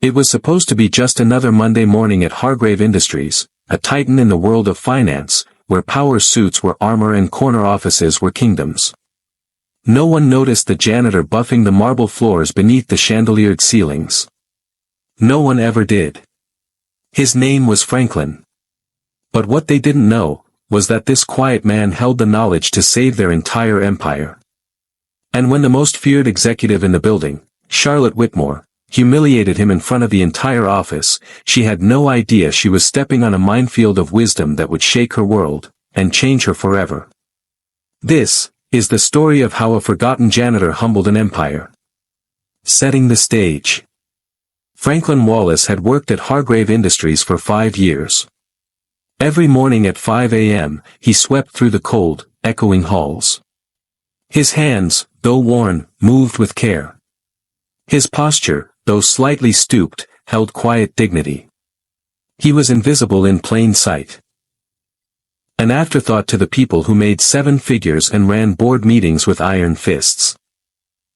It was supposed to be just another Monday morning at Hargrave Industries, a titan in the world of finance, where power suits were armor and corner offices were kingdoms. No one noticed the janitor buffing the marble floors beneath the chandeliered ceilings. No one ever did. His name was Franklin. But what they didn't know was that this quiet man held the knowledge to save their entire empire. And when the most feared executive in the building, Charlotte Whitmore, humiliated him in front of the entire office, she had no idea she was stepping on a minefield of wisdom that would shake her world, and change her forever. This is the story of how a forgotten janitor humbled an empire. Setting the stage. Franklin Wallace had worked at Hargrave Industries for 5 years. Every morning at 5 a.m., he swept through the cold, echoing halls. His hands, though worn, moved with care. His posture, though slightly stooped, held quiet dignity. He was invisible in plain sight. An afterthought to the people who made 7 figures and ran board meetings with iron fists.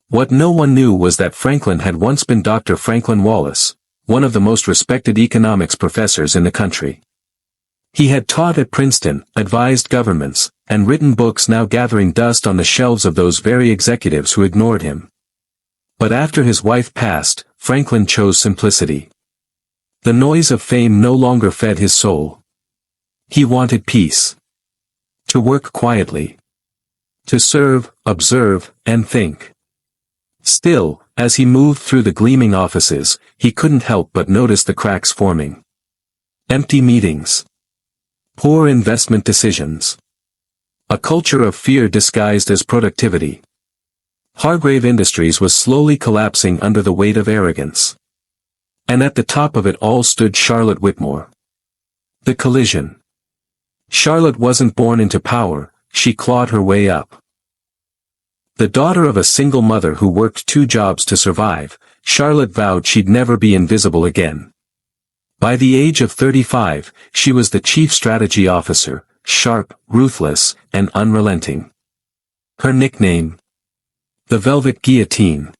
What no one knew was that Franklin had once been Dr. Franklin Wallace, one of the most respected economics professors in the country. He had taught at Princeton, advised governments, and written books now gathering dust on the shelves of those very executives who ignored him. But after his wife passed, Franklin chose simplicity. The noise of fame no longer fed his soul. He wanted peace. To work quietly. To serve, observe, and think. Still, as he moved through the gleaming offices, he couldn't help but notice the cracks forming. Empty meetings. Poor investment decisions. A culture of fear disguised as productivity. Hargrave Industries was slowly collapsing under the weight of arrogance. And at the top of it all stood Charlotte Whitmore. The collision. Charlotte wasn't born into power, she clawed her way up. The daughter of a single mother who worked 2 jobs to survive, Charlotte vowed she'd never be invisible again. By the age of 35, she was the chief strategy officer, sharp, ruthless, and unrelenting. Her nickname? The Velvet Guillotine.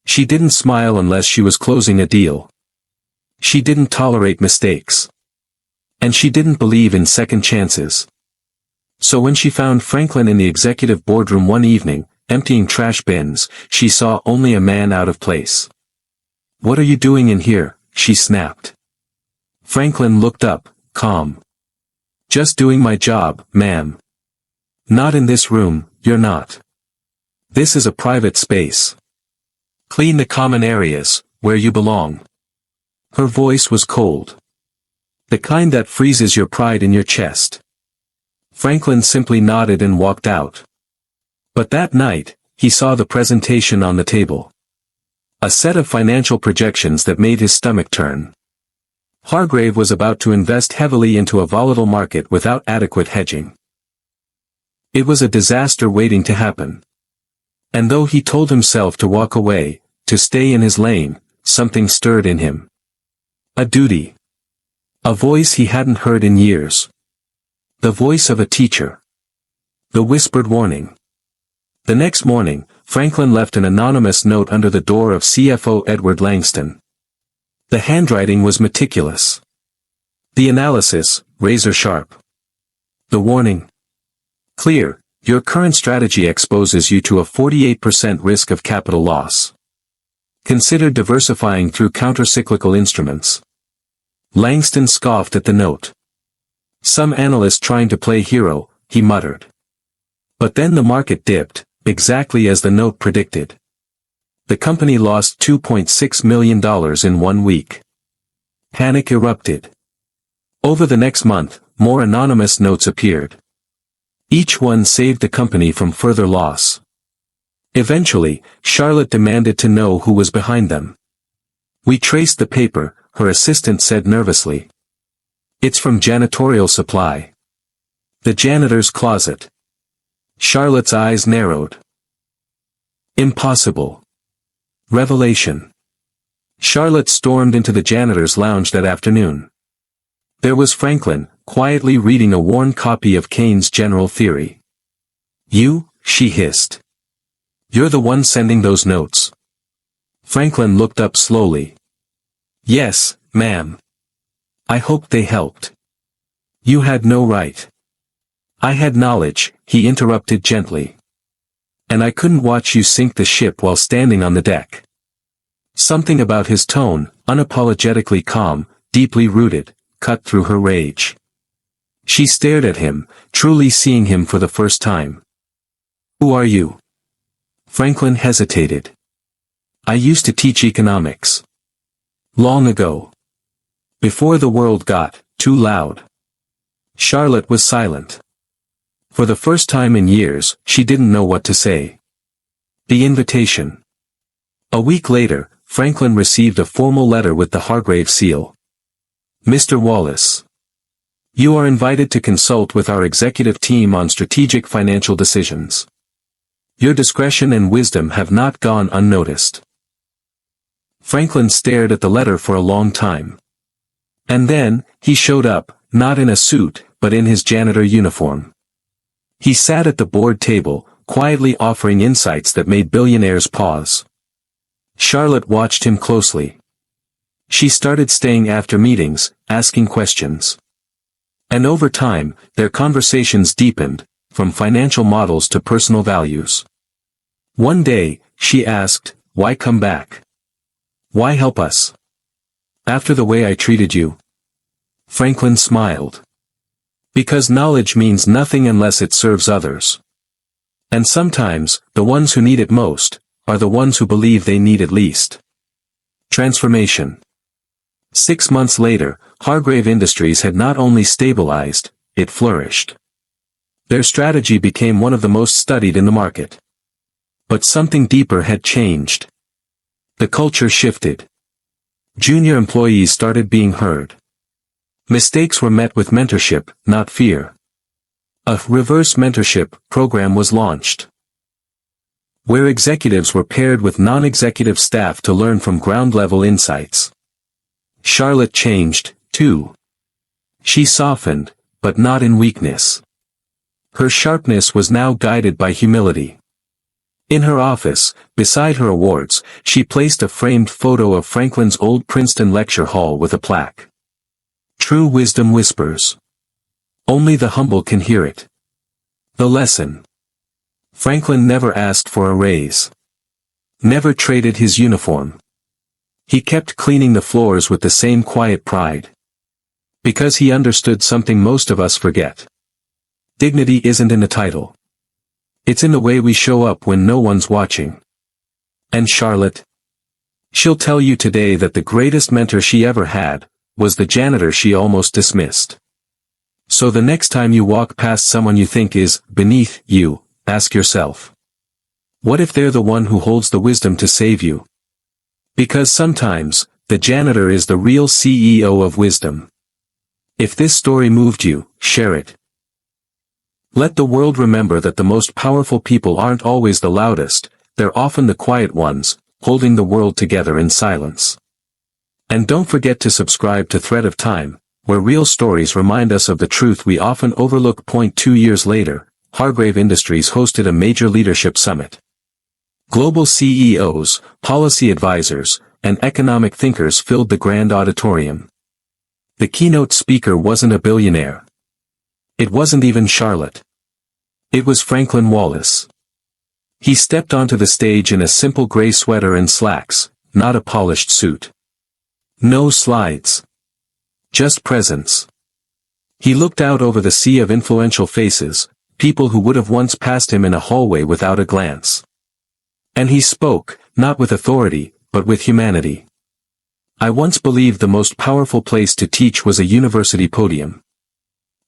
She didn't smile unless she was closing a deal. She didn't tolerate mistakes. And she didn't believe in second chances. So when she found Franklin in the executive boardroom one evening, emptying trash bins, she saw only a man out of place. "What are you doing in here?" she snapped. Franklin looked up, calm. "Just doing my job, ma'am." "Not in this room, you're not. This is a private space. Clean the common areas, where you belong." Her voice was cold. The kind that freezes your pride in your chest. Franklin simply nodded and walked out. But that night, he saw the presentation on the table. A set of financial projections that made his stomach turn. Hargrave was about to invest heavily into a volatile market without adequate hedging. It was a disaster waiting to happen. And though he told himself to walk away, to stay in his lane, something stirred in him. A duty. A voice he hadn't heard in years. The voice of a teacher. The whispered warning. The next morning, Franklin left an anonymous note under the door of CFO Edward Langston. The handwriting was meticulous. The analysis, razor sharp. The warning. Clear, your current strategy exposes you to a 48% risk of capital loss. Consider diversifying through countercyclical instruments. Langston scoffed at the note. "Some analyst trying to play hero," he muttered. But then the market dipped, exactly as the note predicted. The company lost $2.6 million in 1 week. Panic erupted. Over the next month, more anonymous notes appeared. Each one saved the company from further loss. Eventually, Charlotte demanded to know who was behind them. "We traced the paper," her assistant said nervously. "It's from janitorial supply. The janitor's closet." Charlotte's eyes narrowed. Impossible. Revelation. Charlotte stormed into the janitor's lounge that afternoon. There was Franklin, quietly reading a worn copy of Keynes' General Theory. "You," she hissed. "You're the one sending those notes." Franklin looked up slowly. Yes, ma'am. I hoped they helped. You had no right. I had knowledge, he interrupted gently. And I couldn't watch you sink the ship while standing on the deck. Something about his tone, unapologetically calm, deeply rooted, cut through her rage. She stared at him, truly seeing him for the first time. Who are you? Franklin hesitated. I used to teach economics. Long ago. Before the world got too loud. Charlotte was silent. For the first time in years, she didn't know what to say. The invitation. A week later, Franklin received a formal letter with the Hargrave seal. Mr. Wallace. You are invited to consult with our executive team on strategic financial decisions. Your discretion and wisdom have not gone unnoticed. Franklin stared at the letter for a long time. And then, he showed up, not in a suit, but in his janitor uniform. He sat at the board table, quietly offering insights that made billionaires pause. Charlotte watched him closely. She started staying after meetings, asking questions. And over time, their conversations deepened, from financial models to personal values. One day, she asked, why come back? Why help us? After the way I treated you? Franklin smiled. Because knowledge means nothing unless it serves others. And sometimes, the ones who need it most, are the ones who believe they need it least. Transformation. 6 months later, Hargrave Industries had not only stabilized, it flourished. Their strategy became one of the most studied in the market. But something deeper had changed. The culture shifted. Junior employees started being heard. Mistakes were met with mentorship, not fear. A reverse mentorship program was launched, where executives were paired with non-executive staff to learn from ground-level insights. Charlotte changed, too. She softened, but not in weakness. Her sharpness was now guided by humility. In her office, beside her awards, she placed a framed photo of Franklin's old Princeton lecture hall with a plaque. True wisdom whispers. Only the humble can hear it. The lesson. Franklin never asked for a raise. Never traded his uniform. He kept cleaning the floors with the same quiet pride. Because he understood something most of us forget. Dignity isn't in the title. It's in the way we show up when no one's watching. And Charlotte? She'll tell you today that the greatest mentor she ever had, was the janitor she almost dismissed. So the next time you walk past someone you think is beneath you, ask yourself. What if they're the one who holds the wisdom to save you? Because sometimes, the janitor is the real CEO of wisdom. If this story moved you, share it. Let the world remember that the most powerful people aren't always the loudest, they're often the quiet ones, holding the world together in silence. And don't forget to subscribe to Thread of Time, where real stories remind us of the truth we often overlook. 2 years later, Hargrave Industries hosted a major leadership summit. Global CEOs, policy advisors, and economic thinkers filled the grand auditorium. The keynote speaker wasn't a billionaire. It wasn't even Charlotte. It was Franklin Wallace. He stepped onto the stage in a simple gray sweater and slacks, not a polished suit. No slides. Just presence. He looked out over the sea of influential faces, people who would have once passed him in a hallway without a glance. And he spoke, not with authority, but with humanity. I once believed the most powerful place to teach was a university podium.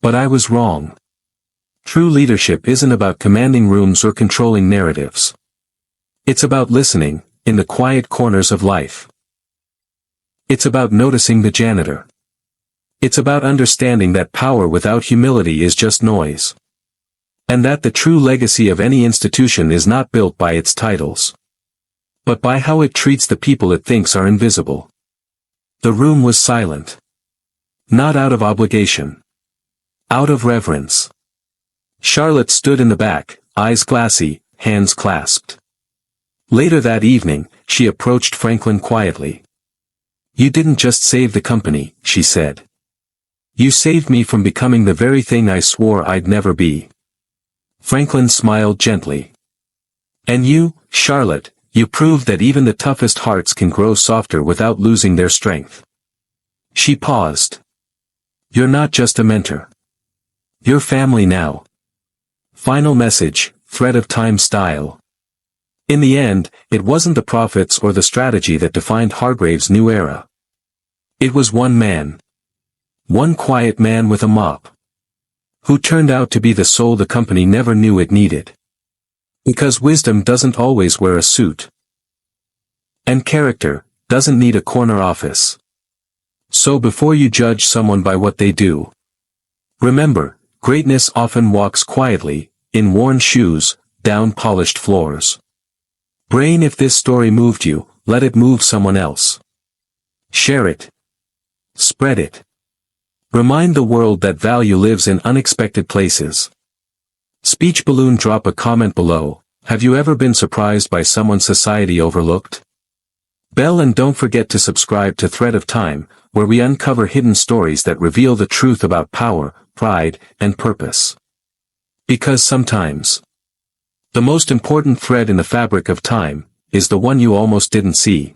But I was wrong. True leadership isn't about commanding rooms or controlling narratives. It's about listening, in the quiet corners of life. It's about noticing the janitor. It's about understanding that power without humility is just noise. And that the true legacy of any institution is not built by its titles, but by how it treats the people it thinks are invisible. The room was silent. Not out of obligation. Out of reverence. Charlotte stood in the back, eyes glassy, hands clasped. Later that evening, she approached Franklin quietly. You didn't just save the company, she said. You saved me from becoming the very thing I swore I'd never be. Franklin smiled gently. And you, Charlotte, you proved that even the toughest hearts can grow softer without losing their strength. She paused. You're not just a mentor. You're family now. Final message, thread of time style. In the end, it wasn't the profits or the strategy that defined Hargrave's new era. It was one man. One quiet man with a mop. Who turned out to be the soul the company never knew it needed. Because wisdom doesn't always wear a suit. And character doesn't need a corner office. So before you judge someone by what they do, remember, greatness often walks quietly, in worn shoes, down polished floors. Brain, if this story moved you, let it move someone else. Share it. Spread it. Remind the world that value lives in unexpected places. Speech balloon, drop a comment below. Have you ever been surprised by someone society overlooked? Bell, and don't forget to subscribe to Thread of Time, where we uncover hidden stories that reveal the truth about power, pride, and purpose. Because sometimes, the most important thread in the fabric of time is the one you almost didn't see.